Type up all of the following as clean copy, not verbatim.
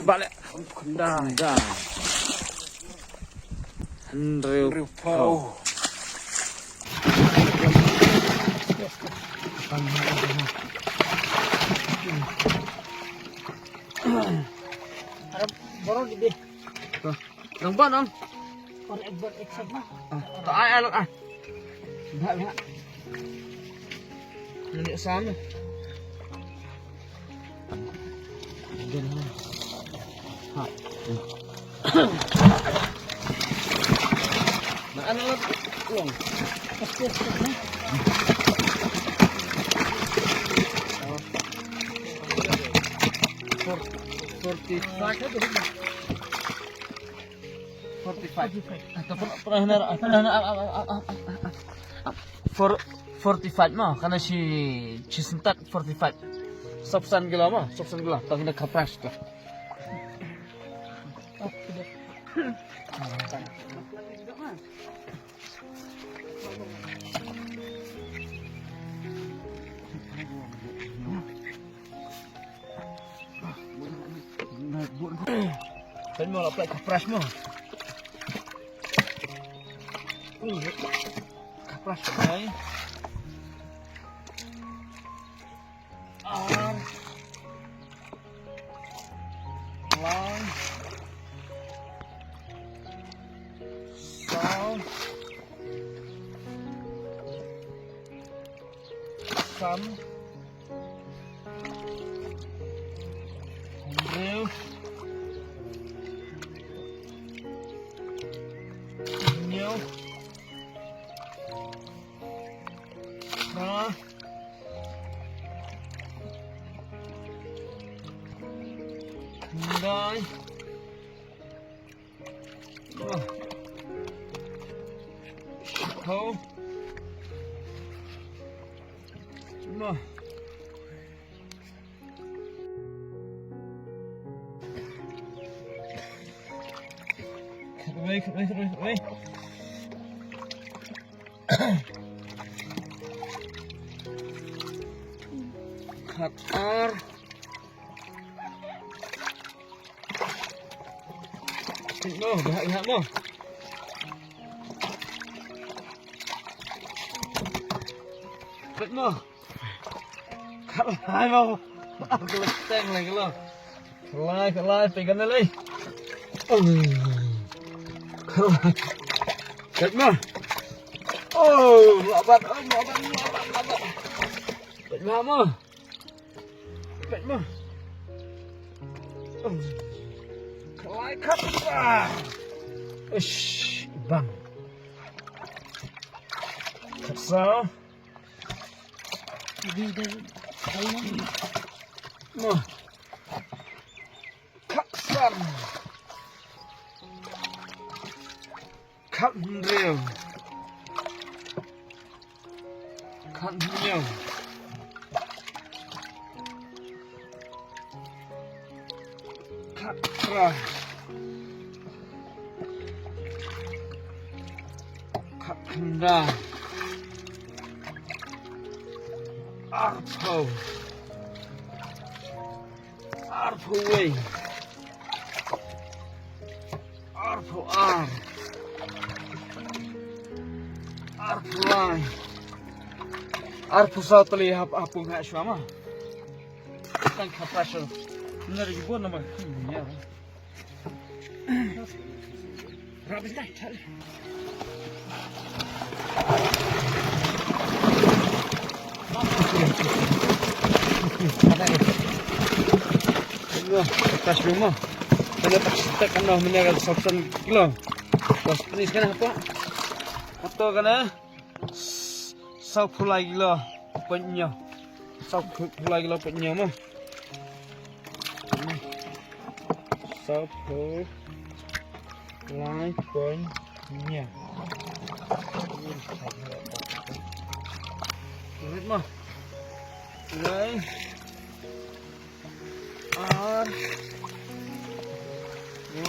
balik. Dah. Henry Pau. Baru gede. Nampak dong? Buat eksak mah. Tak ayah lah. Enggak. Ini sama. Mana lah? Uang. For 45 mah karena si Cisentat 45 Sopsan gila mah Sopsan gila tak kena kapras tuh kan mau lapar kapras mah kapras ay long some new Nday Hô Mà Khát đây Khát ar Mo, lihat mo. Bet mo. Kalay mo. Aku leteng lagi lo. Kalay, pegang lagi. Kalay. Bet mo. Oh, labat. Bet mo. Bet mo. Kalay kat. Bang. Kapsa. Mo. Kapsam. Kapndrew. Kapra. Kapnda. Arpo way. Arpo ar. Arpo lai. Arpo sa terlihat apa nggak sama? Kan kapasel. Benar ibu nama. Ya. Rabis dah cari. Tas rumah, kalau tak kena menjaga sabsan kilo, pas penis kan apa? Atau kena sau pulai kilo penyo, sau pulai kilo penyo mah, sau pulai penyo. Lihat mah, mulai. R Y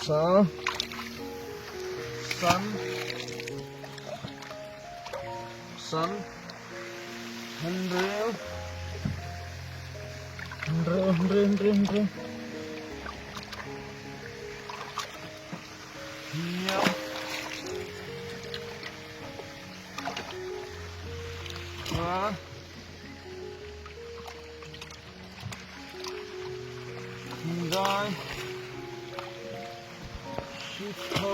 sun Sun, Henry, Hiau, Wah, Hyundai, Shiko,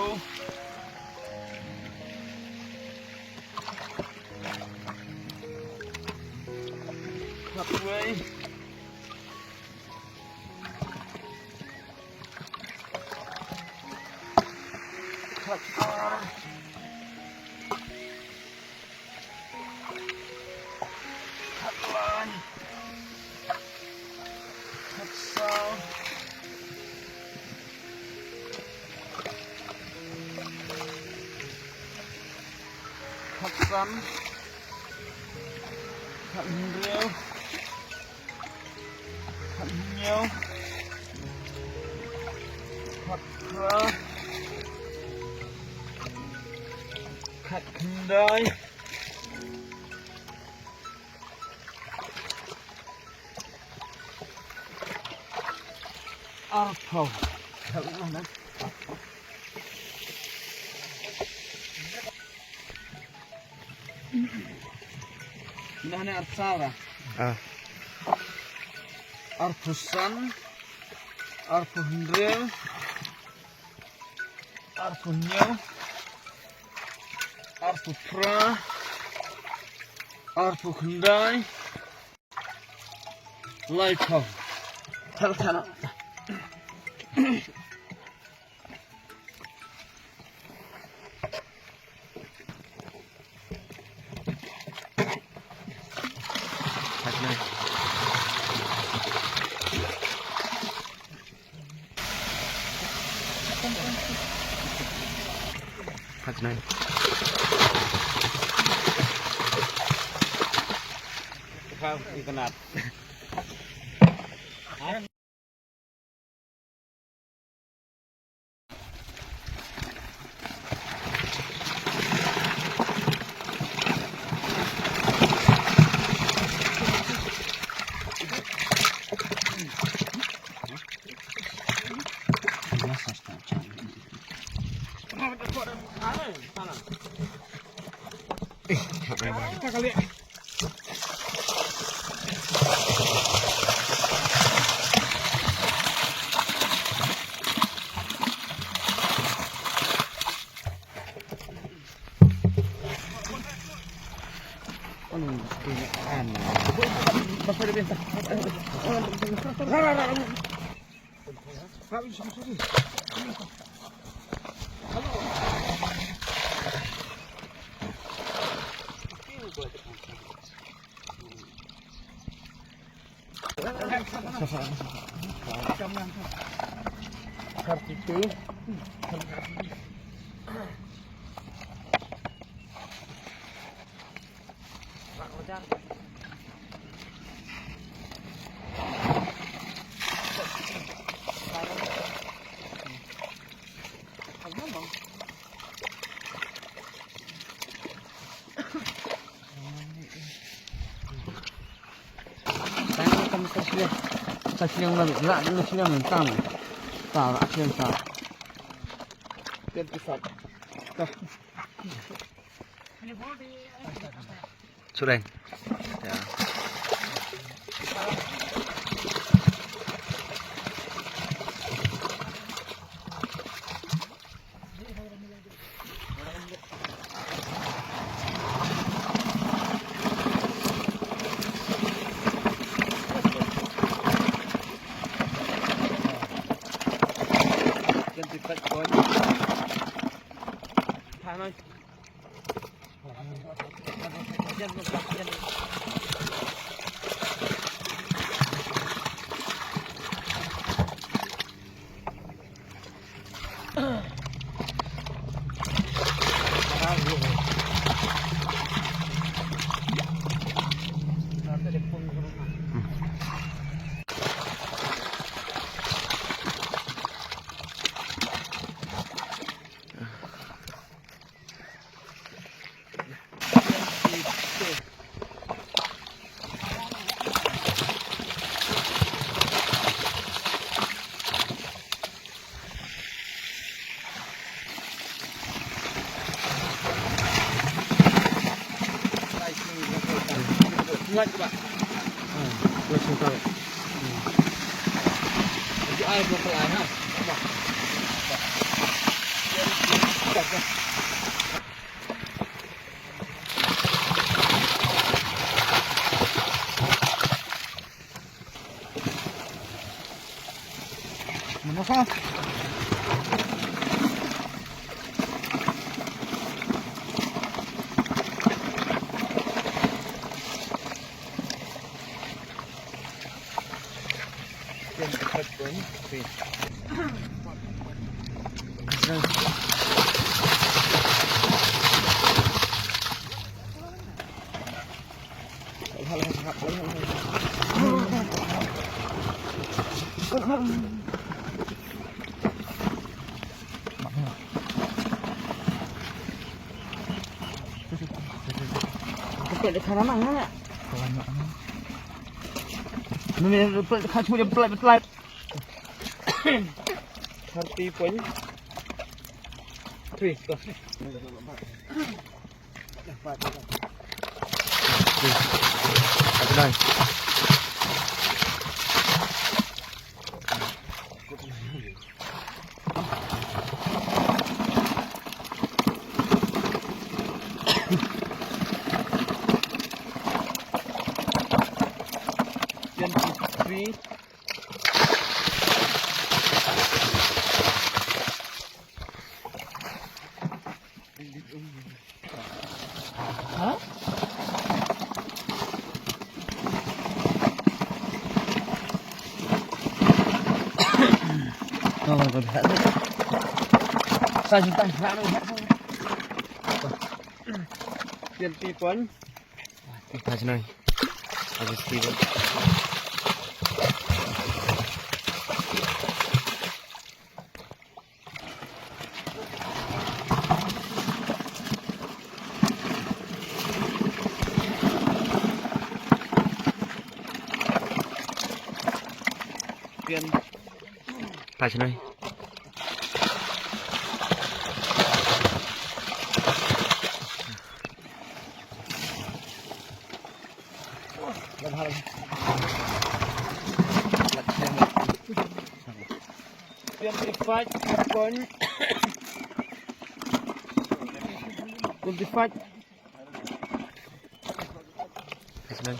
Cutway, Cutbar, Cutline, Cutsaw, Cutsun, Cuthendrill, Cuthnyo, Cutcra, Cutcandai, Arpo. Mana? Mana Arsara? Arpusan, Arpuhendrill, Arpunyo, Arpupra, Arpukandai, Laiko. Tala. Hạt này không đi con nạt kali. Kartu. Kasihan lagi, enggak ada kasihan mentang. Tahu, kasihan tahu. Biar pisat. Sudah. Ya. Lihat coba. Langsung tahu. Jadi air berapa lama? Coba. Mana sah? Yang dekat pun, dekat mana nak? Ini dekat semua pelat. Hati pun. Tuh, tuh. Ada. Three. Hah? Oh, good. Sao chúng ta ra đâu hết không? Tiền tỷ tuấn. Tiếp này. Habis tiba. Tiền. Tại trên đây. Tiền phách con. Con phách. Tại trên đây.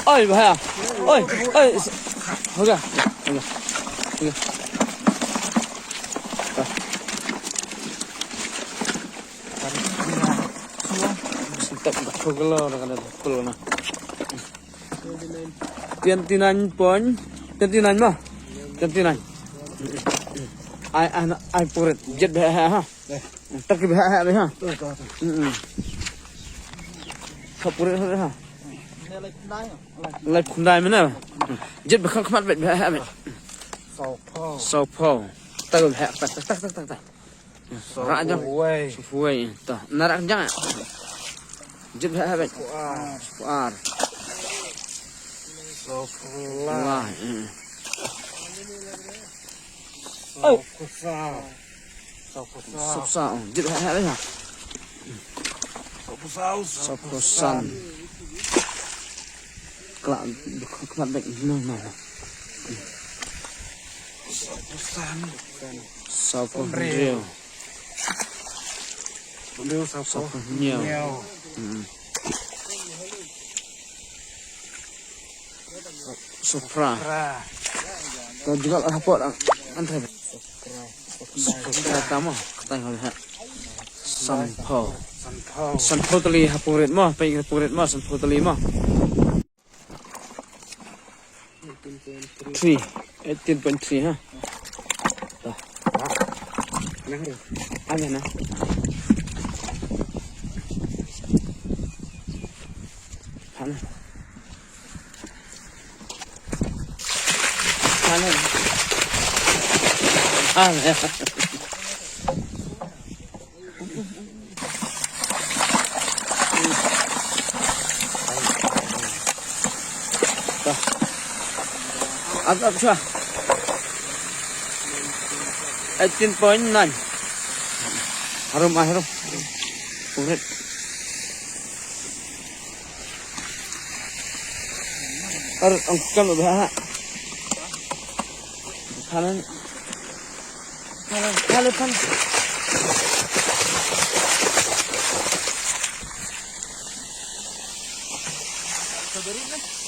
Ôi bà à, ôi, thôi kìa, tập không có lo là cái này, tiền tin anh pun, tiền tin anh mà, tiền tin anh. Ai purit jet beh ha. Tak beh ha ha. Kau purit ha. Lai kundai mana? Jet beh khamat beh ha. Sau po. Tak beh ha. Tak. Rak jang. Fuai. Tah. Narak jang. Jet beh ha. Puar. Sau pula. Oh, sao, giật hả đấy hả? Sao, các bạn bệnh nào? Sao rêu, sao nhiều. Sopra. Còn juga apa antara pertama kita lihat sanpo tali hapurit mah, pengen hapurit mah sanpo tali mah. 18.3 ha. Dah. Ada na. Sana. Ya. Agak siya. 18.9. Harum. Ulit. Ang kalo ba? Kanan. Sabarin na.